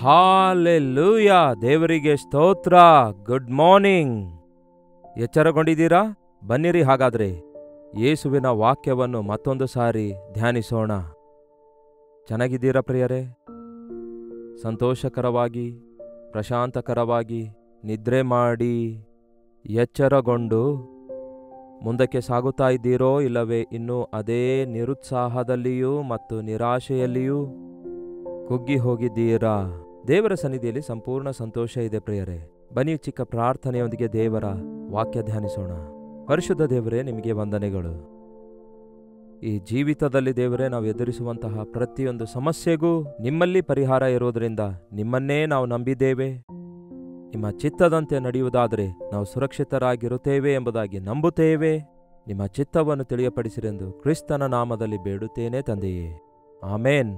Hallelujah, ದೇವರಿಗೆ ಸ್ತೋತ್ರ. Good morning. ಎಚ್ಚರಗೊಂಡಿದ್ದೀರಾ? ಬನ್ನಿರಿ ಹಾಗಾದ್ರೆ ಯೇಸುವಿನ ವಾಕ್ಯವನ್ನು ಮತ್ತೊಂದು ಸಾರಿ ಧ್ಯಾನಿಸೋಣ. ಚೆನ್ನಾಗಿದ್ದೀರಾ ಪ್ರಿಯರೇ? ಸಂತೋಷಕರವಾಗಿ, ಪ್ರಶಾಂತಕರವಾಗಿ ನಿದ್ರೆ ಮಾಡಿ ಎಚ್ಚರಗೊಂಡು ಮುಂದಕ್ಕೆ ಸಾಗುತ್ತಾ ಇದ್ದೀರೋ, ಇಲ್ಲವೇ ಇನ್ನೂ ಅದೇ ನಿರುತ್ಸಾಹದಲ್ಲಿಯೂ ಮತ್ತು ನಿರಾಶೆಯಲ್ಲಿಯೂ ಕುಗ್ಗಿ ಹೋಗಿದ್ದೀರಾ? ದೇವರ ಸನ್ನಿಧಿಯಲ್ಲಿ ಸಂಪೂರ್ಣ ಸಂತೋಷ ಇದೆ ಪ್ರಿಯರೇ. ಬನ್ನಿ ಚಿಕ್ಕ ಪ್ರಾರ್ಥನೆಯೊಂದಿಗೆ ದೇವರ ವಾಕ್ಯ ಧ್ಯಾನಿಸೋಣ. ಪರಿಶುದ್ಧ ದೇವರೇ, ನಿಮಗೆ ವಂದನೆಗಳು. ಈ ಜೀವಿತದಲ್ಲಿ ದೇವರೇ, ನಾವು ಎದುರಿಸುವಂತಹ ಪ್ರತಿಯೊಂದು ಸಮಸ್ಯೆಗೂ ನಿಮ್ಮಲ್ಲಿ ಪರಿಹಾರ ಇರೋದರಿಂದ ನಿಮ್ಮನ್ನೇ ನಾವು ನಂಬಿದ್ದೇವೆ. ನಿಮ್ಮ ಚಿತ್ತದಂತೆ ನಡೆಯುವುದಾದರೆ ನಾವು ಸುರಕ್ಷಿತರಾಗಿರುತ್ತೇವೆ ಎಂಬುದಾಗಿ ನಂಬುತ್ತೇವೆ. ನಿಮ್ಮ ಚಿತ್ತವನ್ನು ತಿಳಿಯಪಡಿಸಿರೆಂದು ಕ್ರಿಸ್ತನ ನಾಮದಲ್ಲಿ ಬೇಡುತ್ತೇನೆ ತಂದೆಯೇ, ಆಮೇನ್.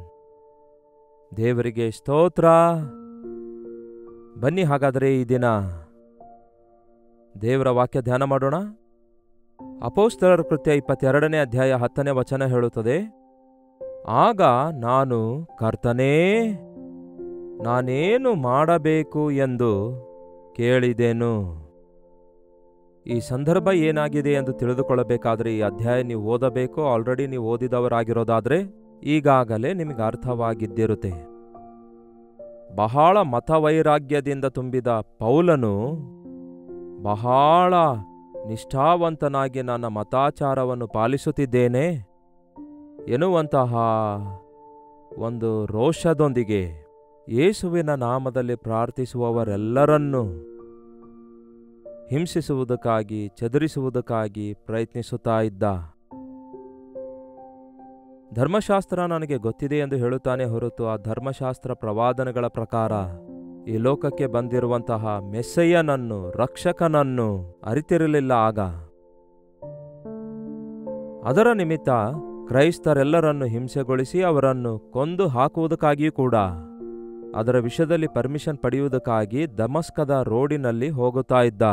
ದೇವರಿಗೆ ಸ್ತೋತ್ರ. ಬನ್ನಿ ಹಾಗಾದರೆ ಈ ದಿನ ದೇವರ ವಾಕ್ಯ ಧ್ಯಾನ ಮಾಡೋಣ. ಅಪೊಸ್ತಲರ ಕೃತ್ಯ 22ನೇ ಅಧ್ಯಾಯ 10ನೇ ವಚನ ಹೇಳುತ್ತದೆ, ಆಗ ನಾನು, ಕರ್ತನೇ, ನಾನೇನು ಮಾಡಬೇಕು ಎಂದು ಕೇಳಿದೆನು. ಈ ಸಂದರ್ಭ ಏನಾಗಿದೆ ಎಂದು ತಿಳಿದುಕೊಳ್ಳಬೇಕಾದ್ರೆ ಈ ಅಧ್ಯಾಯ ನೀವು ಓದಬೇಕು. ಆಲ್ರೆಡಿ ನೀವು ಓದಿದವರಾಗಿರೋದಾದ್ರೆ ಈಗಾಗಲೇ ನಿಮಗೆ ಅರ್ಥವಾಗಿದ್ದಿರುತ್ತೆ. ಬಹಳ ಮತವೈರಾಗ್ಯದಿಂದ ತುಂಬಿದ ಪೌಲನು ಬಹಳ ನಿಷ್ಠಾವಂತನಾಗಿ ನನ್ನ ಮತಾಚಾರವನ್ನು ಪಾಲಿಸುತ್ತಿದ್ದೇನೆ ಎನ್ನುವಂತಹ ಒಂದು ರೋಷದೊಂದಿಗೆ ಯೇಸುವಿನ ನಾಮದಲ್ಲಿ ಪ್ರಾರ್ಥಿಸುವವರೆಲ್ಲರನ್ನೂ ಹಿಂಸಿಸುವುದಕ್ಕಾಗಿ, ಚದುರಿಸುವುದಕ್ಕಾಗಿ ಪ್ರಯತ್ನಿಸುತ್ತಾ ಇದ್ದ. ಧರ್ಮಶಾಸ್ತ್ರ ನನಗೆ ಗೊತ್ತಿದೆ ಎಂದು ಹೇಳುತ್ತಾನೆ ಹೊರತು ಆ ಧರ್ಮಶಾಸ್ತ್ರ ಪ್ರವಾದನೆಗಳ ಪ್ರಕಾರ ಈ ಲೋಕಕ್ಕೆ ಬಂದಿರುವಂತಹ ಮೆಸ್ಸಯ್ಯನನ್ನು, ರಕ್ಷಕನನ್ನು ಅರಿತಿರಲಿಲ್ಲ. ಆಗ ಅದರ ನಿಮಿತ್ತ ಕ್ರೈಸ್ತರೆಲ್ಲರನ್ನು ಹಿಂಸೆಗೊಳಿಸಿ ಅವರನ್ನು ಕೊಂದು ಹಾಕುವುದಕ್ಕಾಗಿಯೂ ಕೂಡ ಅದರ ವಿಷಯದಲ್ಲಿ ಪರ್ಮಿಷನ್ ಪಡೆಯುವುದಕ್ಕಾಗಿ ದಮಸ್ಕದ ರೋಡಿನಲ್ಲಿ ಹೋಗುತ್ತಾ ಇದ್ದ.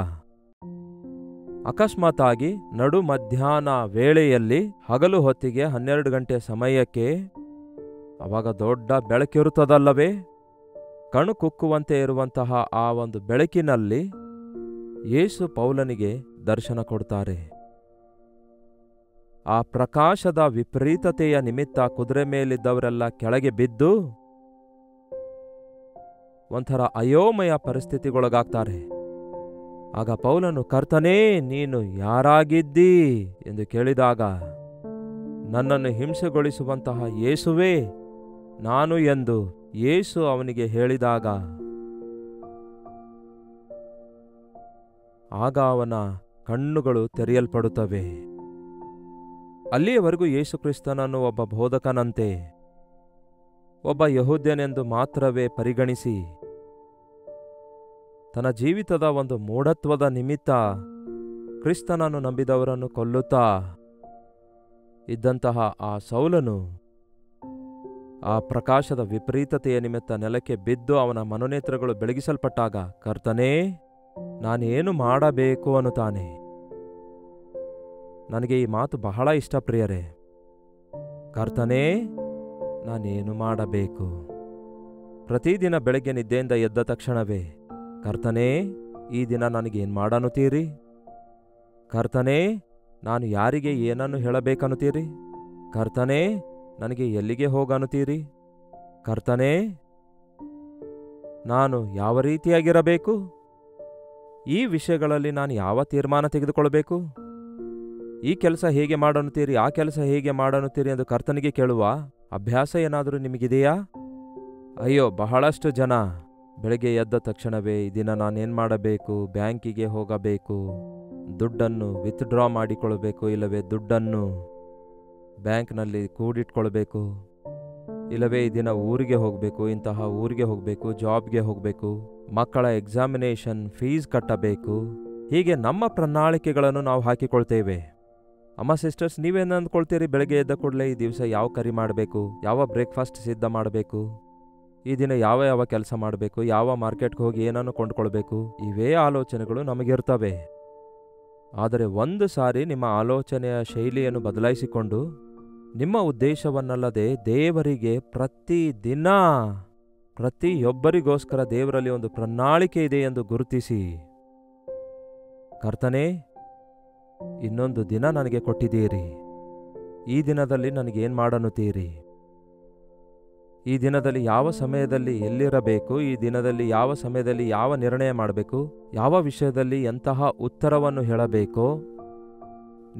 ಅಕಸ್ಮಾತಾಗಿ ನಡು ಮಧ್ಯಾಹ್ನ ವೇಳೆಯಲ್ಲಿ, ಹಗಲು ಹೊತ್ತಿಗೆ 12 ಗಂಟೆ ಸಮಯಕ್ಕೆ, ಅವಾಗ ದೊಡ್ಡ ಬೆಳಕಿರುತ್ತದಲ್ಲವೇ, ಕಣ್ಣು ಕುಕ್ಕುವಂತೆ ಇರುವಂತಹ ಆ ಒಂದು ಬೆಳಕಿನಲ್ಲಿ ಯೇಸು ಪೌಲನಿಗೆ ದರ್ಶನ ಕೊಡ್ತಾರೆ. ಆ ಪ್ರಕಾಶದ ವಿಪರೀತತೆಯ ನಿಮಿತ್ತ ಕುದುರೆ ಮೇಲಿದ್ದವರೆಲ್ಲ ಕೆಳಗೆ ಬಿದ್ದು ಒಂಥರ ಅಯೋಮಯ ಪರಿಸ್ಥಿತಿಗೊಳಗಾಗ್ತಾರೆ. ಆಗ ಪೌಲನು, ಕರ್ತನೇ, ನೀನು ಯಾರಾಗಿದ್ದೀ ಎಂದು ಕೇಳಿದಾಗ, ನನ್ನನ್ನು ಹಿಂಸೆಗೊಳಿಸುವಂತಹ ಯೇಸುವೇ ನಾನು ಎಂದು ಯೇಸು ಅವನಿಗೆ ಹೇಳಿದಾಗ, ಆಗ ಅವನ ಕಣ್ಣುಗಳು ತೆರೆಯಲ್ಪಡುತ್ತವೆ. ಅಲ್ಲಿಯವರೆಗೂ ಯೇಸು ಕ್ರಿಸ್ತನನ್ನು ಒಬ್ಬ ಬೋಧಕನಂತೆ, ಒಬ್ಬ ಯಹೂದ್ಯನೆಂದು ಮಾತ್ರವೇ ಪರಿಗಣಿಸಿ ತನ್ನ ಜೀವಿತದ ಒಂದು ಮೂಢತ್ವದ ನಿಮಿತ್ತ ಕ್ರಿಸ್ತನನ್ನು ನಂಬಿದವರನ್ನು ಕೊಲ್ಲುತ್ತಾ ಇದ್ದಂತಹ ಆ ಸೌಲನು ಆ ಪ್ರಕಾಶದ ವಿಪರೀತತೆಯ ನಿಮಿತ್ತ ನೆಲಕ್ಕೆ ಬಿದ್ದು ಅವನ ಮನೋನೇತ್ರಗಳು ಬೆಳಗಿಸಲ್ಪಟ್ಟಾಗ, ಕರ್ತನೇ, ನಾನೇನು ಮಾಡಬೇಕು ಅನ್ನುತ್ತಾನೆ. ನನಗೆ ಈ ಮಾತು ಬಹಳ ಇಷ್ಟ ಪ್ರಿಯರೇ. ಕರ್ತನೇ, ನಾನೇನು ಮಾಡಬೇಕು? ಪ್ರತಿದಿನ ಬೆಳಗ್ಗೆ ನಿದ್ದೆಯಿಂದ ಎದ್ದ ತಕ್ಷಣವೇ, ಕರ್ತನೇ, ಈ ದಿನ ನನಗೇನು ಮಾಡನ್ನುತ್ತೀರಿ? ಕರ್ತನೇ, ನಾನು ಯಾರಿಗೆ ಏನನ್ನು ಹೇಳಬೇಕನ್ನುತ್ತೀರಿ? ಕರ್ತನೇ, ನನಗೆ ಎಲ್ಲಿಗೆ ಹೋಗನ್ನುತ್ತೀರಿ? ಕರ್ತನೇ, ನಾನು ಯಾವ ರೀತಿಯಾಗಿರಬೇಕು? ಈ ವಿಷಯಗಳಲ್ಲಿ ನಾನು ಯಾವ ತೀರ್ಮಾನ ತೆಗೆದುಕೊಳ್ಳಬೇಕು? ಈ ಕೆಲಸ ಹೇಗೆ ಮಾಡನ್ನುತ್ತೀರಿ, ಆ ಕೆಲಸ ಹೇಗೆ ಮಾಡನ್ನುತ್ತೀರಿ ಎಂದು ಕರ್ತನಿಗೆ ಕೇಳುವ ಅಭ್ಯಾಸ ಏನಾದರೂ ನಿಮಗಿದೆಯಾ? ಅಯ್ಯೋ, ಬಹಳಷ್ಟು ಜನ ಬೆಳಗ್ಗೆ ಎದ್ದ ತಕ್ಷಣವೇ ಈ ದಿನ ನಾನೇನು ಮಾಡಬೇಕು? ಬ್ಯಾಂಕಿಗೆ ಹೋಗಬೇಕು, ದುಡ್ಡನ್ನು ವಿತ್ಡ್ರಾ ಮಾಡಿಕೊಳ್ಳಬೇಕು, ಇಲ್ಲವೇ ದುಡ್ಡನ್ನು ಬ್ಯಾಂಕ್ನಲ್ಲಿ ಕೂಡಿಟ್ಕೊಳ್ಬೇಕು, ಇಲ್ಲವೇ ಈ ದಿನ ಊರಿಗೆ ಹೋಗಬೇಕು, ಇಂತಹ ಊರಿಗೆ ಹೋಗಬೇಕು, ಜಾಬ್ಗೆ ಹೋಗಬೇಕು, ಮಕ್ಕಳ ಎಕ್ಸಾಮಿನೇಷನ್ ಫೀಸ್ ಕಟ್ಟಬೇಕು. ಹೀಗೆ ನಮ್ಮ ಪ್ರಣಾಳಿಕೆಗಳನ್ನು ನಾವು ಹಾಕಿಕೊಳ್ತೇವೆ. ಅಮ್ಮ ಸಿಸ್ಟರ್ಸ್, ನೀವೇನು ಅಂದ್ಕೊಳ್ತೀರಿ? ಬೆಳಗ್ಗೆ ಎದ್ದ ಕೂಡಲೇ ಈ ದಿವಸ ಯಾವ ಕರಿ ಮಾಡಬೇಕು, ಯಾವ ಬ್ರೇಕ್ಫಾಸ್ಟ್ ಸಿದ್ಧ ಮಾಡಬೇಕು, ಈ ದಿನ ಯಾವ ಯಾವ ಕೆಲಸ ಮಾಡಬೇಕು, ಯಾವ ಮಾರ್ಕೆಟ್ಗೆ ಹೋಗಿ ಏನನ್ನು ಕೊಂಡ್ಕೊಳ್ಬೇಕು, ಇವೇ ಆಲೋಚನೆಗಳು ನಮಗಿರ್ತವೆ. ಆದರೆ ಒಂದು ಸಾರಿ ನಿಮ್ಮ ಆಲೋಚನೆಯ ಶೈಲಿಯನ್ನು ಬದಲಾಯಿಸಿಕೊಂಡು ನಿಮ್ಮ ಉದ್ದೇಶವನ್ನಲ್ಲದೆ ದೇವರಿಗೆ ಪ್ರತಿದಿನ ಪ್ರತಿಯೊಬ್ಬರಿಗೋಸ್ಕರ ದೇವರಲ್ಲಿ ಒಂದು ಪ್ರಣಾಳಿಕೆ ಇದೆ ಎಂದು ಗುರುತಿಸಿ, ಕರ್ತನೇ, ಇನ್ನೊಂದು ದಿನ ನನಗೆ ಕೊಟ್ಟಿದ್ದೀರಿ. ಈ ದಿನದಲ್ಲಿ ನನಗೇನು ಮಾಡನ್ನುತ್ತೀರಿ? ಈ ದಿನದಲ್ಲಿ ಯಾವ ಸಮಯದಲ್ಲಿ ಎಲ್ಲಿರಬೇಕು? ಈ ದಿನದಲ್ಲಿ ಯಾವ ಸಮಯದಲ್ಲಿ ಯಾವ ನಿರ್ಣಯ ಮಾಡಬೇಕು? ಯಾವ ವಿಷಯದಲ್ಲಿ ಎಂತಹ ಉತ್ತರವನ್ನು ಹೇಳಬೇಕೋ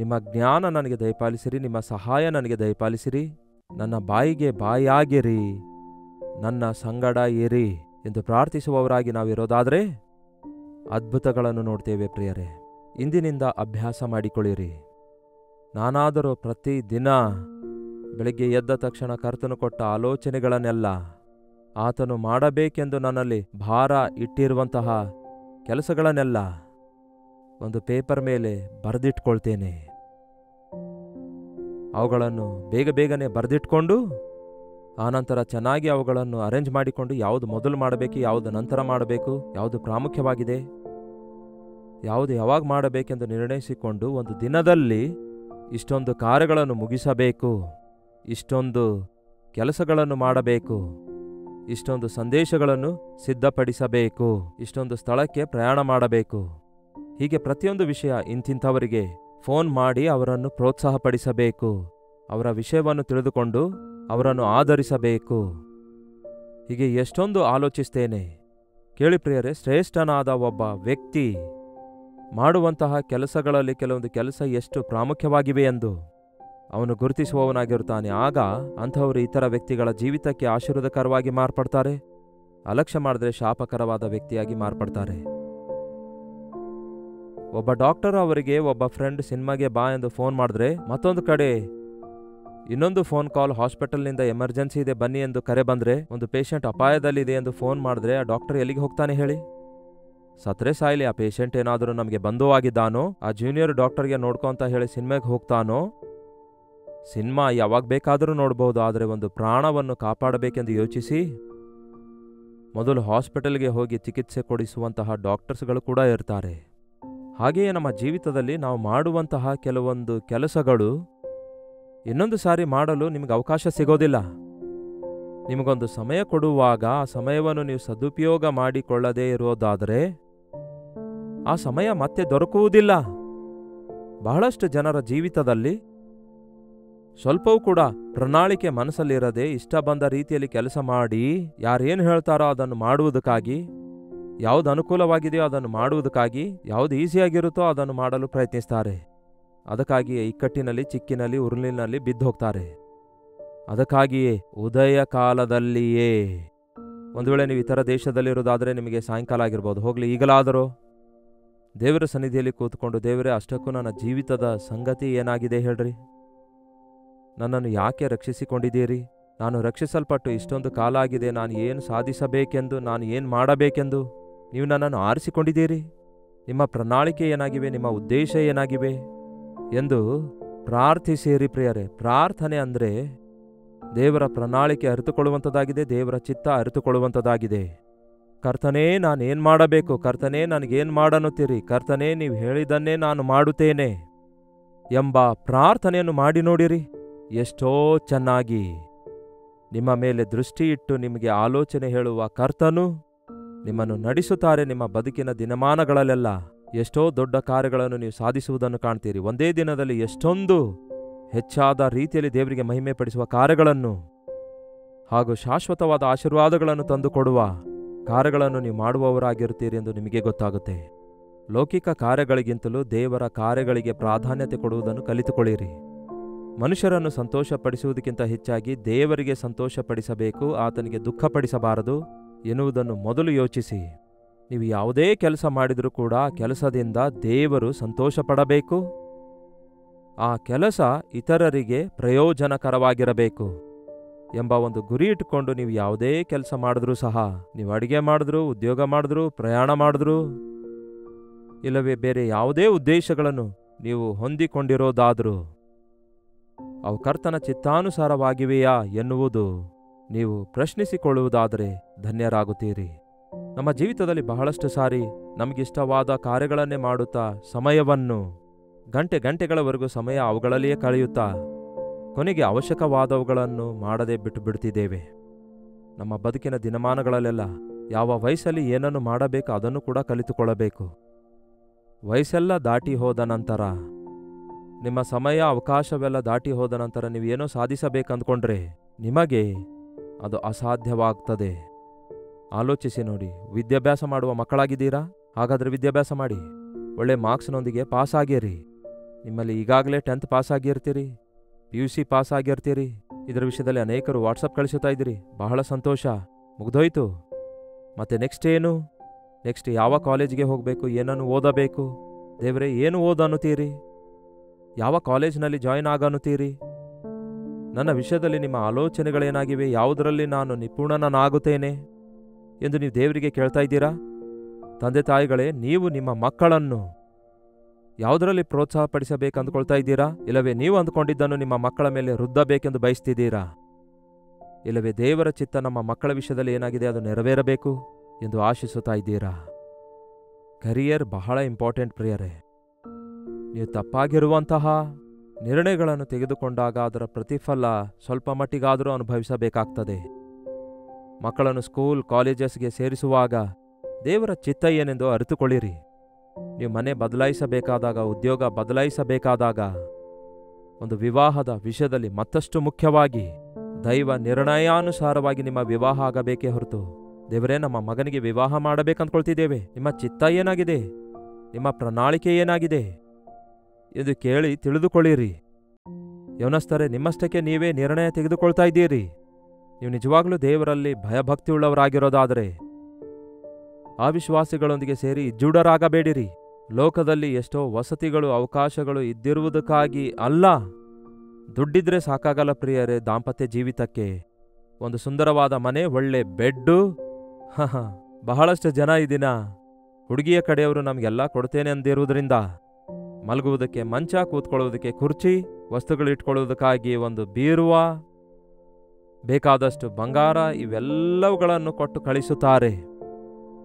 ನಿಮ್ಮ ಜ್ಞಾನ ನನಗೆ ದಯಪಾಲಿಸಿರಿ, ನಿಮ್ಮ ಸಹಾಯ ನನಗೆ ದಯಪಾಲಿಸಿರಿ. ನನ್ನ ಬಾಯಿಗೆ ಬಾಯಾಗಿರಿ, ನನ್ನ ಸಂಗಡ ಇರಿ ಎಂದು ಪ್ರಾರ್ಥಿಸುವವರಾಗಿ ನಾವಿರೋದಾದರೆ ಅದ್ಭುತಗಳನ್ನು ನೋಡ್ತೇವೆ. ಪ್ರಿಯರೇ, ಇಂದಿನಿಂದ ಅಭ್ಯಾಸ ಮಾಡಿಕೊಳ್ಳಿರಿ. ನಾನಾದರೂ ಪ್ರತಿದಿನ ಬೆಳಗ್ಗೆ ಎದ್ದ ತಕ್ಷಣ ಕರ್ತನು ಕೊಟ್ಟ ಆಲೋಚನೆಗಳನ್ನೆಲ್ಲ, ಆತನು ಮಾಡಬೇಕೆಂದು ನನ್ನಲ್ಲಿ ಭಾರ ಇಟ್ಟಿರುವಂತಹ ಕೆಲಸಗಳನ್ನೆಲ್ಲ ಒಂದು ಪೇಪರ್ ಮೇಲೆ ಬರೆದಿಟ್ಕೊಳ್ತೇನೆ. ಅವುಗಳನ್ನು ಬೇಗನೆ ಬರೆದಿಟ್ಕೊಂಡು ಆನಂತರ ಚೆನ್ನಾಗಿ ಅವುಗಳನ್ನು ಅರೇಂಜ್ ಮಾಡಿಕೊಂಡು ಯಾವುದು ಮೊದಲು ಮಾಡಬೇಕು, ಯಾವುದು ನಂತರ ಮಾಡಬೇಕು, ಯಾವುದು ಪ್ರಾಮುಖ್ಯವಾಗಿದೆ, ಯಾವುದು ಯಾವಾಗ ಮಾಡಬೇಕೆಂದು ನಿರ್ಣಯಿಸಿಕೊಂಡು ಒಂದು ದಿನದಲ್ಲಿ ಇಷ್ಟೊಂದು ಕಾರ್ಯಗಳನ್ನು ಮುಗಿಸಬೇಕು, ಇಷ್ಟೊಂದು ಕೆಲಸಗಳನ್ನು ಮಾಡಬೇಕು, ಇಷ್ಟೊಂದು ಸಂದೇಶಗಳನ್ನು ಸಿದ್ಧಪಡಿಸಬೇಕು, ಇಷ್ಟೊಂದು ಸ್ಥಳಕ್ಕೆ ಪ್ರಯಾಣ ಮಾಡಬೇಕು. ಹೀಗೆ ಪ್ರತಿಯೊಂದು ವಿಷಯ ಇಂತಿಂಥವರಿಗೆ ಫೋನ್ ಮಾಡಿ ಅವರನ್ನು ಪ್ರೋತ್ಸಾಹಪಡಿಸಬೇಕು, ಅವರ ವಿಷಯವನ್ನು ತಿಳಿದುಕೊಂಡು ಅವರನ್ನು ಆಧರಿಸಬೇಕು. ಹೀಗೆ ಎಷ್ಟೊಂದು ಆಲೋಚಿಸ್ತೇನೆ. ಕೇಳಿ ಪ್ರಿಯರೇ, ಶ್ರೇಷ್ಠನಾದ ಒಬ್ಬ ವ್ಯಕ್ತಿ ಮಾಡುವಂತಹ ಕೆಲಸಗಳಲ್ಲಿ ಕೆಲವೊಂದು ಕೆಲಸ ಎಷ್ಟು ಪ್ರಾಮುಖ್ಯವಾಗಿವೆ ಎಂದು ಅವನು ಗುರುತಿಸುವವನಾಗಿರುತ್ತಾನೆ. ಆಗ ಅಂಥವರು ಇತರ ವ್ಯಕ್ತಿಗಳ ಜೀವಿತಕ್ಕೆ ಆಶೀರ್ವಾದಕರವಾಗಿ ಮಾರ್ಪಡ್ತಾರೆ, ಅಲಕ್ಷ್ಯ ಮಾಡಿದ್ರೆ ಶಾಪಕರವಾದ ವ್ಯಕ್ತಿಯಾಗಿ ಮಾರ್ಪಡ್ತಾರೆ. ಒಬ್ಬ ಡಾಕ್ಟರ್ ಅವರಿಗೆ ಒಬ್ಬ ಫ್ರೆಂಡ್ ಸಿನಿಮಾಗೆ ಬಾ ಎಂದು ಫೋನ್ ಮಾಡಿದ್ರೆ, ಮತ್ತೊಂದು ಕಡೆ ಇನ್ನೊಂದು ಫೋನ್ ಕಾಲ್ ಹಾಸ್ಪಿಟಲ್ನಿಂದ ಎಮರ್ಜೆನ್ಸಿ ಇದೆ ಬನ್ನಿ ಎಂದು ಕರೆ ಬಂದರೆ, ಒಂದು ಪೇಷಂಟ್ ಅಪಾಯದಲ್ಲಿದೆ ಎಂದು ಫೋನ್ ಮಾಡಿದ್ರೆ ಆ ಡಾಕ್ಟರ್ ಎಲ್ಲಿಗೆ ಹೋಗ್ತಾನೆ ಹೇಳಿ? ಸತ್ರೆ ಸಾಯ್ಲಿ, ಆ ಪೇಷಂಟ್ ಏನಾದರೂ ನಮಗೆ ಬಂಧುವಾಗಿದ್ದಾನೋ, ಆ ಜೂನಿಯರ್ ಡಾಕ್ಟರ್ಗೆ ನೋಡ್ಕೊಂತ ಹೇಳಿ ಸಿನಿಮಾಗೆ ಹೋಗ್ತಾನೋ? ಸಿನಿಮಾ ಯಾವಾಗ ಬೇಕಾದರೂ ನೋಡ್ಬೋದು, ಆದರೆ ಒಂದು ಪ್ರಾಣವನ್ನು ಕಾಪಾಡಬೇಕೆಂದು ಯೋಚಿಸಿ ಮೊದಲು ಹಾಸ್ಪಿಟಲ್ಗೆ ಹೋಗಿ ಚಿಕಿತ್ಸೆ ಕೊಡಿಸುವಂತಹ ಡಾಕ್ಟರ್ಸ್ಗಳು ಕೂಡ ಇರ್ತಾರೆ. ಹಾಗೆಯೇ ನಮ್ಮ ಜೀವಿತದಲ್ಲಿ ನಾವು ಮಾಡುವಂತಹ ಕೆಲವೊಂದು ಕೆಲಸಗಳು ಇನ್ನೊಂದು ಸಾರಿ ಮಾಡಲು ನಿಮಗೆ ಅವಕಾಶ ಸಿಗೋದಿಲ್ಲ. ನಿಮಗೊಂದು ಸಮಯ ಕೊಡುವಾಗ ಆ ಸಮಯವನ್ನು ನೀವು ಸದುಪಯೋಗ ಮಾಡಿಕೊಳ್ಳದೇ ಇರೋದಾದರೆ ಆ ಸಮಯ ಮತ್ತೆ ದೊರಕುವುದಿಲ್ಲ. ಬಹಳಷ್ಟು ಜನರ ಜೀವಿತದಲ್ಲಿ ಸ್ವಲ್ಪವೂ ಕೂಡ ಪ್ರಣಾಳಿಕೆ ಮನಸ್ಸಲ್ಲಿರದೆ ಇಷ್ಟ ಬಂದ ರೀತಿಯಲ್ಲಿ ಕೆಲಸ ಮಾಡಿ, ಯಾರೇನು ಹೇಳ್ತಾರೋ ಅದನ್ನು ಮಾಡುವುದಕ್ಕಾಗಿ, ಯಾವುದು ಅನುಕೂಲವಾಗಿದೆಯೋ ಅದನ್ನು ಮಾಡುವುದಕ್ಕಾಗಿ, ಯಾವುದು ಈಸಿಯಾಗಿರುತ್ತೋ ಅದನ್ನು ಮಾಡಲು ಪ್ರಯತ್ನಿಸ್ತಾರೆ. ಅದಕ್ಕಾಗಿಯೇ ಇಕ್ಕಟ್ಟಿನಲ್ಲಿ, ಚಿಕ್ಕಿನಲ್ಲಿ, ಉರುಳಿನಲ್ಲಿ ಬಿದ್ದು ಹೋಗ್ತಾರೆ. ಅದಕ್ಕಾಗಿಯೇ ಉದಯ ಕಾಲದಲ್ಲಿಯೇ, ಒಂದು ವೇಳೆ ನೀವು ಇತರ ದೇಶದಲ್ಲಿರೋದಾದರೆ ನಿಮಗೆ ಸಾಯಂಕಾಲ ಆಗಿರ್ಬೋದು, ಹೋಗಲಿ ಈಗಲಾದರೂ ದೇವರ ಸನ್ನಿಧಿಯಲ್ಲಿ ಕೂತ್ಕೊಂಡು, ದೇವರೇ, ಅಷ್ಟಕ್ಕೂ ನನ್ನ ಜೀವಿತದ ಸಂಗತಿ ಏನಾಗಿದೆ ಹೇಳ್ರಿ? ನನ್ನನ್ನು ಯಾಕೆ ರಕ್ಷಿಸಿಕೊಂಡಿದ್ದೀರಿ? ನಾನು ರಕ್ಷಿಸಲ್ಪಟ್ಟು ಇಷ್ಟೊಂದು ಕಾಲ ಆಗಿದೆ, ನಾನು ಏನು ಸಾಧಿಸಬೇಕೆಂದು, ನಾನು ಏನು ಮಾಡಬೇಕೆಂದು ನೀವು ನನ್ನನ್ನು ಆರಿಸಿಕೊಂಡಿದ್ದೀರಿ? ನಿಮ್ಮ ಪ್ರಣಾಳಿಕೆ ಏನಾಗಿವೆ? ನಿಮ್ಮ ಉದ್ದೇಶ ಏನಾಗಿವೆ ಎಂದು ಪ್ರಾರ್ಥಿಸಿರಿ ಪ್ರಿಯರೇ. ಪ್ರಾರ್ಥನೆ ಅಂದರೆ ದೇವರ ಪ್ರಣಾಳಿಕೆ ಅರಿತುಕೊಳ್ಳುವಂಥದ್ದಾಗಿದೆ, ದೇವರ ಚಿತ್ತ ಅರಿತುಕೊಳ್ಳುವಂಥದ್ದಾಗಿದೆ. ಕರ್ತನೇ, ನಾನೇನು ಮಾಡಬೇಕು? ಕರ್ತನೇ, ನನಗೇನು ಮಾಡನ್ನುತ್ತೀರಿ? ಕರ್ತನೇ, ನೀವು ಹೇಳಿದ್ದನ್ನೇ ನಾನು ಮಾಡುತ್ತೇನೆ ಎಂಬ ಪ್ರಾರ್ಥನೆಯನ್ನು ಮಾಡಿ ನೋಡಿರಿ. ಎಷ್ಟೋ ಚೆನ್ನಾಗಿ ನಿಮ್ಮ ಮೇಲೆ ದೃಷ್ಟಿಯಿಟ್ಟು ನಿಮಗೆ ಆಲೋಚನೆ ಹೇಳುವ ಕರ್ತನು ನಿಮ್ಮನ್ನು ನಡೆಸುತ್ತಾರೆ. ನಿಮ್ಮ ಬದುಕಿನ ದಿನಮಾನಗಳಲ್ಲೆಲ್ಲ ಎಷ್ಟೋ ದೊಡ್ಡ ಕಾರ್ಯಗಳನ್ನು ನೀವು ಸಾಧಿಸುವುದನ್ನು ಕಾಣ್ತೀರಿ. ಒಂದೇ ದಿನದಲ್ಲಿ ಎಷ್ಟೊಂದು ಹೆಚ್ಚಾದ ರೀತಿಯಲ್ಲಿ ದೇವರಿಗೆ ಮಹಿಮೆ ಪಡಿಸುವ ಕಾರ್ಯಗಳನ್ನು ಹಾಗೂ ಶಾಶ್ವತವಾದ ಆಶೀರ್ವಾದಗಳನ್ನು ತಂದುಕೊಡುವ ಕಾರ್ಯಗಳನ್ನು ನೀವು ಮಾಡುವವರಾಗಿರುತ್ತೀರಿ ಎಂದು ನಿಮಗೆ ಗೊತ್ತಾಗುತ್ತೆ. ಲೌಕಿಕ ಕಾರ್ಯಗಳಿಗಿಂತಲೂ ದೇವರ ಕಾರ್ಯಗಳಿಗೆ ಪ್ರಾಧಾನ್ಯತೆ ಕೊಡುವುದನ್ನು ಕಲಿತುಕೊಳ್ಳಿರಿ. ಮನುಷ್ಯರನ್ನು ಸಂತೋಷಪಡಿಸುವುದಕ್ಕಿಂತ ಹೆಚ್ಚಾಗಿ ದೇವರಿಗೆ ಸಂತೋಷಪಡಿಸಬೇಕು, ಆತನಿಗೆ ದುಃಖಪಡಿಸಬಾರದು ಎನ್ನುವುದನ್ನು ಮೊದಲು ಯೋಚಿಸಿ. ನೀವು ಯಾವುದೇ ಕೆಲಸ ಮಾಡಿದರೂ ಕೂಡ ಕೆಲಸದಿಂದ ದೇವರು ಸಂತೋಷಪಡಬೇಕು. ಆ ಕೆಲಸ ಇತರರಿಗೆ ಪ್ರಯೋಜನಕರವಾಗಿರಬೇಕು ಎಂಬ ಒಂದು ಗುರಿ ಇಟ್ಟುಕೊಂಡು ನೀವು ಯಾವುದೇ ಕೆಲಸ ಮಾಡಿದ್ರೂ ಸಹ, ನೀವು ಅಡಿಗೆ ಮಾಡಿದ್ರು, ಉದ್ಯೋಗ ಮಾಡಿದ್ರು, ಪ್ರಯಾಣ ಮಾಡಿದ್ರು, ಇಲ್ಲವೇ ಬೇರೆ ಯಾವುದೇ ಉದ್ದೇಶಗಳನ್ನು ನೀವು ಹೊಂದಿಕೊಂಡಿರೋದಾದರೂ ಅವು ಕರ್ತನ ಚಿತ್ತಾನುಸಾರವಾಗಿವೆಯಾ ಎನ್ನುವುದು ನೀವು ಪ್ರಶ್ನಿಸಿಕೊಳ್ಳುವುದಾದರೆ ಧನ್ಯರಾಗುತ್ತೀರಿ. ನಮ್ಮ ಜೀವಿತದಲ್ಲಿ ಬಹಳಷ್ಟು ಸಾರಿ ನಮಗಿಷ್ಟವಾದ ಕಾರ್ಯಗಳನ್ನೇ ಮಾಡುತ್ತಾ ಸಮಯವನ್ನು ಗಂಟೆಗಳವರೆಗೂ ಸಮಯ ಅವುಗಳಲ್ಲಿಯೇ ಕಳೆಯುತ್ತಾ ಕೊನೆಗೆ ಅವಶ್ಯಕವಾದವುಗಳನ್ನು ಮಾಡದೆ ಬಿಟ್ಟು ಬಿಡ್ತಿದ್ದೇವೆ. ನಮ್ಮ ಬದುಕಿನ ದಿನಮಾನಗಳಲ್ಲೆಲ್ಲ ಯಾವ ವಯಸ್ಸಲ್ಲಿ ಏನನ್ನು ಮಾಡಬೇಕು ಅದನ್ನು ಕೂಡ ಕಲಿತುಕೊಳ್ಳಬೇಕು. ವಯಸ್ಸೆಲ್ಲ ದಾಟಿ ಹೋದ ನಂತರ, ನಿಮ್ಮ ಸಮಯ ಅವಕಾಶವೆಲ್ಲ ದಾಟಿ ಹೋದ ನಂತರ ನೀವೇನೋ ಸಾಧಿಸಬೇಕಂದ್ಕೊಂಡ್ರೆ ನಿಮಗೆ ಅದು ಅಸಾಧ್ಯವಾಗ್ತದೆ. ಆಲೋಚಿಸಿ ನೋಡಿ. ವಿದ್ಯಾಭ್ಯಾಸ ಮಾಡುವ ಮಕ್ಕಳಾಗಿದ್ದೀರಾ? ಹಾಗಾದರೆ ವಿದ್ಯಾಭ್ಯಾಸ ಮಾಡಿ, ಒಳ್ಳೆ ಮಾರ್ಕ್ಸ್ನೊಂದಿಗೆ ಪಾಸ್ ಆಗಿರಿ. ನಿಮ್ಮಲ್ಲಿ ಈಗಾಗಲೇ 10th ಪಾಸ್ ಆಗಿರ್ತೀರಿ, PUC ಪಾಸ್ ಆಗಿರ್ತೀರಿ. ಇದರ ವಿಷಯದಲ್ಲಿ ಅನೇಕರು ವಾಟ್ಸಪ್ ಕಳಿಸುತ್ತಾ ಇದ್ದೀರಿ. ಬಹಳ ಸಂತೋಷ, ಮುಗ್ದೋಯ್ತು. ಮತ್ತೆ ನೆಕ್ಸ್ಟ್ ಏನು? ನೆಕ್ಸ್ಟ್ ಯಾವ ಕಾಲೇಜಿಗೆ ಹೋಗಬೇಕು, ಏನನ್ನು ಓದಬೇಕು? ದೇವರೇ, ಏನು ಓದನ್ನುತ್ತೀರಿ? ಯಾವ ಕಾಲೇಜಿನಲ್ಲಿ ಜಾಯಿನ್ ಆಗನ್ನುತ್ತೀರಿ? ನನ್ನ ವಿಷಯದಲ್ಲಿ ನಿಮ್ಮ ಆಲೋಚನೆಗಳೇನಾಗಿವೆ? ಯಾವುದರಲ್ಲಿ ನಾನು ನಿಪುಣನಾಗುತ್ತೇನೆ ಎಂದು ನೀವು ದೇವರಿಗೆ ಕೇಳ್ತಾ ಇದ್ದೀರಾ? ತಂದೆ ತಾಯಿಗಳೇ, ನೀವು ನಿಮ್ಮ ಮಕ್ಕಳನ್ನು ಯಾವುದರಲ್ಲಿ ಪ್ರೋತ್ಸಾಹಪಡಿಸಬೇಕಂದ್ಕೊಳ್ತಾ ಇದ್ದೀರಾ? ಇಲ್ಲವೇ ನೀವು ಅಂದುಕೊಂಡಿದ್ದನ್ನು ನಿಮ್ಮ ಮಕ್ಕಳ ಮೇಲೆ ವೃದ್ಧಬೇಕೆಂದು ಬಯಸ್ತಿದ್ದೀರಾ? ಇಲ್ಲವೇ ದೇವರ ಚಿತ್ತ ನಮ್ಮ ಮಕ್ಕಳ ವಿಷಯದಲ್ಲಿ ಏನಾಗಿದೆ ಅದು ನೆರವೇರಬೇಕು ಎಂದು ಆಶಿಸುತ್ತಾ ಇದ್ದೀರಾ? ಕರಿಯರ್ ಬಹಳ ಇಂಪಾರ್ಟೆಂಟ್ ಪ್ರಿಯರೇ. ನೀವು ತಪ್ಪಾಗಿರುವಂತಹ ನಿರ್ಣಯಗಳನ್ನು ತೆಗೆದುಕೊಂಡಾಗ ಅದರ ಪ್ರತಿಫಲ ಸ್ವಲ್ಪ ಮಟ್ಟಿಗಾದರೂ ಅನುಭವಿಸಬೇಕಾಗ್ತದೆ. ಮಕ್ಕಳನ್ನು ಸ್ಕೂಲ್, ಕಾಲೇಜಸ್ಗೆ ಸೇರಿಸುವಾಗ ದೇವರ ಚಿತ್ತ ಏನೆಂದು ಅರಿತುಕೊಳ್ಳಿರಿ. ನೀವು ಮನೆ ಬದಲಾಯಿಸಬೇಕಾದಾಗ, ಉದ್ಯೋಗ ಬದಲಾಯಿಸಬೇಕಾದಾಗ, ಒಂದು ವಿವಾಹದ ವಿಷಯದಲ್ಲಿ ಮತ್ತಷ್ಟು ಮುಖ್ಯವಾಗಿ ದೈವ ನಿರ್ಣಯಾನುಸಾರವಾಗಿ ನಿಮ್ಮ ವಿವಾಹ ಆಗಬೇಕೇ ಹೊರತು, ದೇವರೇ ನಮ್ಮ ಮಗನಿಗೆ ವಿವಾಹ ಮಾಡಬೇಕಂದ್ಕೊಳ್ತಿದ್ದೇವೆ, ನಿಮ್ಮ ಚಿತ್ತ ಏನಾಗಿದೆ, ನಿಮ್ಮ ಪ್ರಣಾಳಿಕೆ ಏನಾಗಿದೆ ಎಂದು ಕೇಳಿ ತಿಳಿದುಕೊಳ್ಳಿರಿ. ಯೌವನಸ್ಥರೇ, ನಿಮ್ಮಷ್ಟಕ್ಕೆ ನೀವೇ ನಿರ್ಣಯ ತೆಗೆದುಕೊಳ್ತಾ ಇದ್ದೀರಿ. ನೀವು ನಿಜವಾಗ್ಲೂ ದೇವರಲ್ಲಿ ಭಯಭಕ್ತಿಯುಳ್ಳವರಾಗಿರೋದಾದರೆ ಅವಿಶ್ವಾಸಿಗಳೊಂದಿಗೆ ಸೇರಿ ಇಜ್ಜುಡರಾಗಬೇಡಿರಿ. ಲೋಕದಲ್ಲಿ ಎಷ್ಟೋ ವಸತಿಗಳು, ಅವಕಾಶಗಳು ಇದ್ದಿರುವುದಕ್ಕಾಗಿ ಅಲ್ಲ. ದುಡ್ಡಿದ್ರೆ ಸಾಕಾಗಲ್ಲ ಪ್ರಿಯರೇ ದಾಂಪತ್ಯ ಜೀವಿತಕ್ಕೆ. ಒಂದು ಸುಂದರವಾದ ಮನೆ, ಒಳ್ಳೆ ಬೆಡ್ಡು. ಬಹಳಷ್ಟು ಜನ ಈ ದಿನ ಹುಡುಗಿಯ ಕಡೆಯವರು ನಮಗೆಲ್ಲ ಕೊಡ್ತೇನೆ ಅಂದಿರುವುದರಿಂದ ಮಲಗುವುದಕ್ಕೆ ಮಂಚ, ಕೂತ್ಕೊಳ್ಳುವುದಕ್ಕೆ ಕುರ್ಚಿ, ವಸ್ತುಗಳಿಟ್ಕೊಳ್ಳುವುದಕ್ಕಾಗಿ ಒಂದು ಬೀರುವ, ಬೇಕಾದಷ್ಟು ಬಂಗಾರ ಇವೆಲ್ಲವುಗಳನ್ನು ಕೊಟ್ಟು ಕಳಿಸುತ್ತಾರೆ.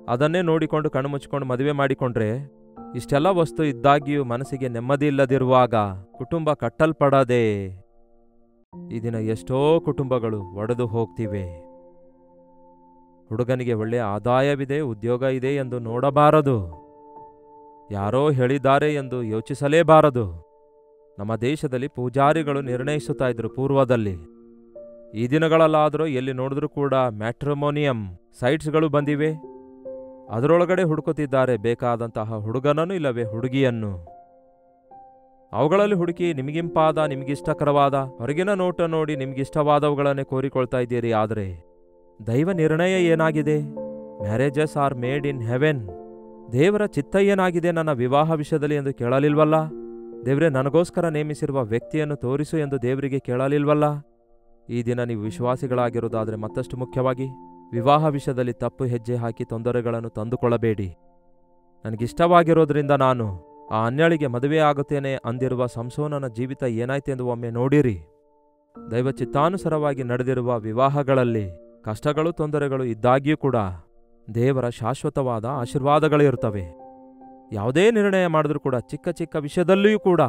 ಅದನ್ನೇ ನೋಡಿಕೊಂಡು ಕಣ್ಣು ಮುಚ್ಚಿಕೊಂಡು ಮದುವೆ ಮಾಡಿಕೊಂಡ್ರೆ, ಇಷ್ಟೆಲ್ಲ ವಸ್ತು ಇದ್ದಾಗಿಯೂ ಮನಸ್ಸಿಗೆ ನೆಮ್ಮದಿ ಇಲ್ಲದಿರುವಾಗ ಕುಟುಂಬ ಕಟ್ಟಲ್ಪಡದೆ ಈ ದಿನ ಎಷ್ಟೋ ಕುಟುಂಬಗಳು ಒಡೆದು ಹೋಗ್ತಿವೆ. ಹುಡುಗನಿಗೆ ಒಳ್ಳೆಯ ಆದಾಯವಿದೆ, ಉದ್ಯೋಗ ಇದೆ ಎಂದು ನೋಡಬಾರದು. ಯಾರೋ ಹೇಳಿದ್ದಾರೆ ಎಂದು ಯೋಚಿಸಲೇಬಾರದು. ನಮ್ಮ ದೇಶದಲ್ಲಿ ಪೂಜಾರಿಗಳು ನಿರ್ಣಯಿಸುತ್ತಾ ಇದ್ರು ಪೂರ್ವದಲ್ಲಿ. ಈ ದಿನಗಳಲ್ಲಾದರೂ ಎಲ್ಲಿ ನೋಡಿದ್ರೂ ಕೂಡ ಮ್ಯಾಟ್ರಿಮೋನಿಯಂ ಸೈಟ್ಸ್ಗಳು ಬಂದಿವೆ. ಅದರೊಳಗಡೆ ಹುಡುಕುತ್ತಿದ್ದಾರೆ ಬೇಕಾದಂತಹ ಹುಡುಗನನ್ನು ಇಲ್ಲವೇ ಹುಡುಗಿಯನ್ನು. ಅವುಗಳಲ್ಲಿ ಹುಡುಕಿ ನಿಮಗಿಂಪಾದ, ನಿಮಗಿಷ್ಟಕರವಾದ, ಹೊರಗಿನ ನೋಟ ನೋಡಿ ನಿಮಗಿಷ್ಟವಾದವುಗಳನ್ನೇ ಕೋರಿಕೊಳ್ತಾ ಇದ್ದೀರಿ. ಆದರೆ ದೈವ ನಿರ್ಣಯ ಏನಾಗಿದೆ? Marriages are made in heaven. ದೇವರ ಚಿತ್ತ ಏನಾಗಿದೆ ನನ್ನ ವಿವಾಹ ವಿಷಯದಲ್ಲಿ ಎಂದು ಕೇಳಲಿಲ್ವಲ್ಲ? ದೇವರೇ, ನನಗೋಸ್ಕರ ನೇಮಿಸಿರುವ ವ್ಯಕ್ತಿಯನ್ನು ತೋರಿಸು ಎಂದು ದೇವರಿಗೆ ಕೇಳಲಿಲ್ವಲ್ಲ? ಈ ದಿನ ನೀವು ವಿಶ್ವಾಸಿಗಳಾಗಿರುವುದಾದರೆ ಮತ್ತಷ್ಟು ಮುಖ್ಯವಾಗಿ ವಿವಾಹ ವಿಷಯದಲ್ಲಿ ತಪ್ಪು ಹೆಜ್ಜೆ ಹಾಕಿ ತೊಂದರೆಗಳನ್ನು ತಂದುಕೊಳ್ಳಬೇಡಿ. ನನಗಿಷ್ಟವಾಗಿರೋದ್ರಿಂದ ನಾನು ಆ ಅನ್ಯಳಿಗೆ ಮದುವೆ ಆಗುತ್ತೇನೆ ಅಂದಿರುವ ಸಂಸೋನನ ಜೀವಿತ ಏನಾಯ್ತೆಂದು ಒಮ್ಮೆ ನೋಡಿರಿ. ದೈವ ಚಿತ್ತಾನುಸಾರವಾಗಿ ನಡೆದಿರುವ ವಿವಾಹಗಳಲ್ಲಿ ಕಷ್ಟಗಳು, ತೊಂದರೆಗಳು ಇದ್ದಾಗಿಯೂ ಕೂಡ ದೇವರ ಶಾಶ್ವತವಾದ ಆಶೀರ್ವಾದಗಳಿರುತ್ತವೆ. ಯಾವುದೇ ನಿರ್ಣಯ ಮಾಡಿದ್ರೂ ಕೂಡ ಚಿಕ್ಕ ಚಿಕ್ಕ ವಿಷಯದಲ್ಲಿಯೂ ಕೂಡ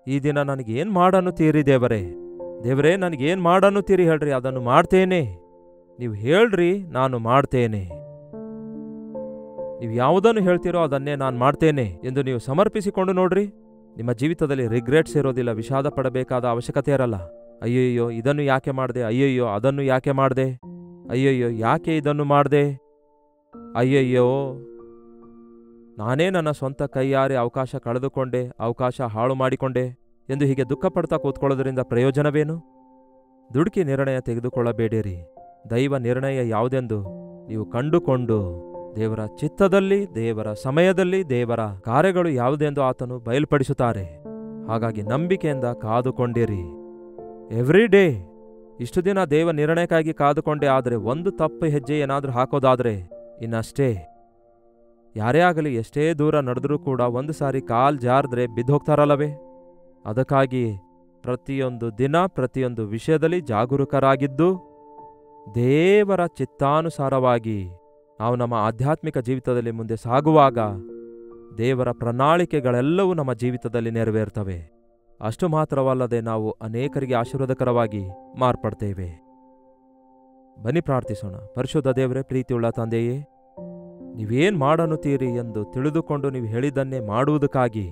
ಈ ದಿನ ನನಗೇನು ಮಾಡನ್ನುತ್ತೀರಿ ದೇವರೇ? ದೇವರೇ, ನನಗೇನು ಮಾಡನ್ನುತ್ತೀರಿ ಹೇಳ್ರಿ, ಅದನ್ನು ಮಾಡ್ತೇನೆ. ನೀವು ಹೇಳ್ರಿ, ನಾನು ಮಾಡ್ತೇನೆ. ನೀವು ಯಾವುದನ್ನು ಹೇಳ್ತೀರೋ ಅದನ್ನೇ ನಾನು ಮಾಡ್ತೇನೆ ಎಂದು ನೀವು ಸಮರ್ಪಿಸಿಕೊಂಡು ನೋಡ್ರಿ. ನಿಮ್ಮ ಜೀವಿತದಲ್ಲಿ ರಿಗ್ರೆಟ್ಸ್ ಇರೋದಿಲ್ಲ, ವಿಷಾದ ಪಡಬೇಕಾದ ಅವಶ್ಯಕತೆ ಇರಲ್ಲ. ಅಯ್ಯಯ್ಯೋ ಇದನ್ನು ಯಾಕೆ ಮಾಡಿದೆ, ಅಯ್ಯಯ್ಯೋ ಅದನ್ನು ಯಾಕೆ ಮಾಡಿದೆ, ಅಯ್ಯಯ್ಯೋ ಯಾಕೆ ಇದನ್ನು ಮಾಡಿದೆ, ಅಯ್ಯಯ್ಯೋ ನಾನೇ ನನ್ನ ಸ್ವಂತ ಕೈಯಾರೆ ಅವಕಾಶ ಕಳೆದುಕೊಂಡೆ, ಅವಕಾಶ ಹಾಳು ಮಾಡಿಕೊಂಡೆ ಎಂದು ಹೀಗೆ ದುಃಖ ಪಡ್ತಾ ಕೂತ್ಕೊಳ್ಳೋದ್ರಿಂದ ಪ್ರಯೋಜನವೇನು? ದುಡುಕಿ ನಿರ್ಣಯ ತೆಗೆದುಕೊಳ್ಳಬೇಡಿರಿ. ದೈವ ನಿರ್ಣಯ ಯಾವುದೆಂದು ನೀವು ಕಂಡುಕೊಂಡು ದೇವರ ಚಿತ್ತದಲ್ಲಿ, ದೇವರ ಸಮಯದಲ್ಲಿ ದೇವರ ಕಾರ್ಯಗಳು ಯಾವುದೆಂದು ಆತನು ಬಯಲ್ಪಡಿಸುತ್ತಾರೆ. ಹಾಗಾಗಿ ನಂಬಿಕೆಯಿಂದ ಕಾದುಕೊಂಡಿರಿ. ಎವ್ರಿ ಡೇ ಇಷ್ಟು ದಿನ ದೇವ ನಿರ್ಣಯಕ್ಕಾಗಿ ಕಾದುಕೊಂಡೆ. ಆದರೆ ಒಂದು ತಪ್ಪು ಹೆಜ್ಜೆ ಏನಾದರೂ ಹಾಕೋದಾದರೆ ಇನ್ನಷ್ಟೇ. ಯಾರೇ ಆಗಲಿ ಎಷ್ಟೇ ದೂರ ನಡೆದರೂ ಕೂಡ ಒಂದು ಸಾರಿ ಕಾಲ್ ಜಾರಿದ್ರೆ ಬಿದ್ದೋಗ್ತಾರಲ್ಲವೇ? ಅದಕ್ಕಾಗಿ ಪ್ರತಿಯೊಂದು ದಿನ ಪ್ರತಿಯೊಂದು ವಿಷಯದಲ್ಲಿ ಜಾಗರೂಕರಾಗಿದ್ದು ದೇವರ ಚಿತ್ತಾನುಸಾರವಾಗಿ ನಾವು ನಮ್ಮ ಆಧ್ಯಾತ್ಮಿಕ ಜೀವಿತದಲ್ಲಿ ಮುಂದೆ ಸಾಗುವಾಗ ದೇವರ ಪ್ರಣಾಳಿಕೆಗಳೆಲ್ಲವೂ ನಮ್ಮ ಜೀವಿತದಲ್ಲಿ ನೆರವೇರ್ತವೆ. ಅಷ್ಟು ಮಾತ್ರವಲ್ಲದೆ ನಾವು ಅನೇಕರಿಗೆ ಆಶೀರ್ವಾದಕರವಾಗಿ ಮಾರ್ಪಡ್ತೇವೆ. ಬನ್ನಿ ಪ್ರಾರ್ಥಿಸೋಣ. ಪರಿಶುದ್ಧ ದೇವರೇ, ಪ್ರೀತಿಯುಳ್ಳ ತಂದೆಯೇ, ನೀವೇನು ಮಾಡನ್ನುತ್ತೀರಿ ಎಂದು ತಿಳಿದುಕೊಂಡು ನೀವು ಹೇಳಿದ್ದನ್ನೇ ಮಾಡುವುದಕ್ಕಾಗಿ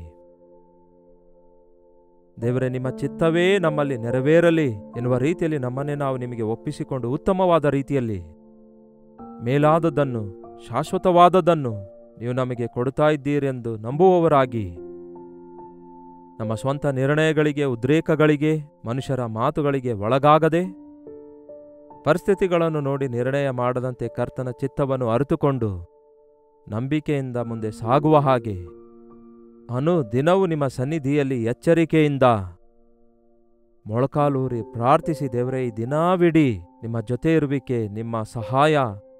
ದೇವರೇ, ನಿಮ್ಮ ಚಿತ್ತವೇ ನಮ್ಮಲ್ಲಿ ನೆರವೇರಲಿ ಎನ್ನುವ ರೀತಿಯಲ್ಲಿ ನಮ್ಮನ್ನೇ ನಾವು ನಿಮಗೆ ಒಪ್ಪಿಸಿಕೊಂಡು ಉತ್ತಮವಾದ ರೀತಿಯಲ್ಲಿ ಮೇಲಾದದ್ದನ್ನು, ಶಾಶ್ವತವಾದದ್ದನ್ನು ನೀವು ನಮಗೆ ಕೊಡ್ತಾ ಇದ್ದೀರೆಂದು ನಂಬುವವರಾಗಿ, ನಮ್ಮ ಸ್ವಂತ ನಿರ್ಣಯಗಳಿಗೆ, ಉದ್ರೇಕಗಳಿಗೆ, ಮನುಷ್ಯರ ಮಾತುಗಳಿಗೆ ಒಳಗಾಗದೆ, ಪರಿಸ್ಥಿತಿಗಳನ್ನು ನೋಡಿ ನಿರ್ಣಯ ಮಾಡದಂತೆ ಕರ್ತನ ಚಿತ್ತವನ್ನು ಅರಿತುಕೊಂಡು ನಂಬಿಕೆಯಿಂದ ಮುಂದೆ ಸಾಗುವ ಹಾಗೆ ದಿನವೂ ನಿಮ್ಮ ಸನ್ನಿಧಿಯಲ್ಲಿ ಎಚ್ಚರಿಕೆಯಿಂದ ಮೊಳಕಾಲೂರಿ ಪ್ರಾರ್ಥಿಸಿ ದೇವರೇ, ಈ ದಿನವಿಡೀ ನಿಮ್ಮ ಜೊತೆ ಇರುವಿಕೆ, ನಿಮ್ಮ ಸಹಾಯ,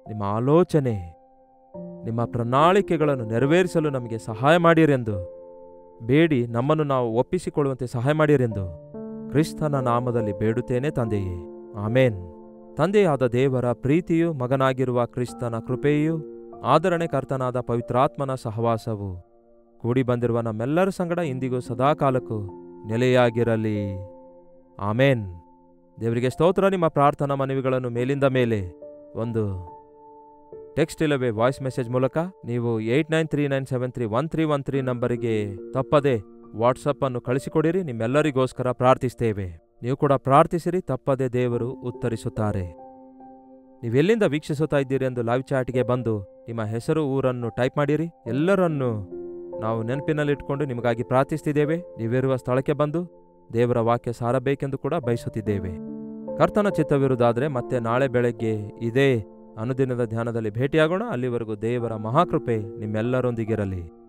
ನಿಮ್ಮ ಆಲೋಚನೆ, ನಿಮ್ಮ ಪ್ರಣಾಳಿಕೆಗಳನ್ನು ನೆರವೇರಿಸಲು ನಮಗೆ ಸಹಾಯ ಮಾಡಿರೆಂದು ಬೇಡಿ ನಮ್ಮನ್ನು ನಾವು ಒಪ್ಪಿಸಿಕೊಳ್ಳುವಂತೆ ಸಹಾಯ ಮಾಡಿರೆಂದು ಕ್ರಿಸ್ತನ ನಾಮದಲ್ಲಿ ಬೇಡುತ್ತೇನೆ ತಂದೆಯೇ, ಆಮೇನ್. ತಂದೆಯಾದ ದೇವರ ಪ್ರೀತಿಯು, ಮಗನಾಗಿರುವ ಕ್ರಿಸ್ತನ ಕೃಪೆಯೂ, ಆದರಣೆ ಕರ್ತನಾದ ಪವಿತ್ರಾತ್ಮನ ಸಹವಾಸವು ಕೂಡಿ ಬಂದಿರುವ ನಮ್ಮೆಲ್ಲರ ಸಂಗಡ ಇಂದಿಗೂ ಸದಾಕಾಲಕ್ಕೂ ನೆಲೆಯಾಗಿರಲಿ. ಆಮೇನ್. ದೇವರಿಗೆ ಸ್ತೋತ್ರ. ನಿಮ್ಮ ಪ್ರಾರ್ಥನಾ ಮನವಿಗಳನ್ನು ಮೇಲಿಂದ ಮೇಲೆ ಒಂದು ಟೆಕ್ಸ್ಟ್ ಇಲ್ಲವೇ ವಾಯ್ಸ್ ಮೆಸೇಜ್ ಮೂಲಕ ನೀವು 8939731313 ನಂಬರಿಗೆ ತಪ್ಪದೆ ವಾಟ್ಸಪ್ ಅನ್ನು ಕಳಿಸಿಕೊಡಿರಿ. ನಿಮ್ಮೆಲ್ಲರಿಗೋಸ್ಕರ ಪ್ರಾರ್ಥಿಸ್ತೇವೆ. ನೀವು ಕೂಡ ಪ್ರಾರ್ಥಿಸಿರಿ, ತಪ್ಪದೆ ದೇವರು ಉತ್ತರಿಸುತ್ತಾರೆ. ನೀವೆಲ್ಲಿಂದ ವೀಕ್ಷಿಸುತ್ತಾ ಇದ್ದೀರಿ ಎಂದು ಲೈವ್ ಚಾಟ್ಗೆ ಬಂದು ನಿಮ್ಮ ಹೆಸರು, ಊರನ್ನು ಟೈಪ್ ಮಾಡಿರಿ. ಎಲ್ಲರನ್ನೂ ನಾವು ನೆನಪಿನಲ್ಲಿಟ್ಕೊಂಡು ನಿಮಗಾಗಿ ಪ್ರಾರ್ಥಿಸ್ತಿದ್ದೇವೆ. ನೀವಿರುವ ಸ್ಥಳಕ್ಕೆ ಬಂದು ದೇವರ ವಾಕ್ಯ ಸಾರಬೇಕೆಂದು ಕೂಡ ಬಯಸುತ್ತಿದ್ದೇವೆ. ಕರ್ತನ ಚಿತ್ತವಿರುವುದಾದರೆ ಮತ್ತೆ ನಾಳೆ ಬೆಳಗ್ಗೆ ಇದೇ ಅನುದಿನದ ಧ್ಯಾನದಲ್ಲಿ ಭೇಟಿಯಾಗೋಣ. ಅಲ್ಲಿವರೆಗೂ ದೇವರ ಮಹಾಕೃಪೆ ನಿಮ್ಮೆಲ್ಲರೊಂದಿಗಿರಲಿ.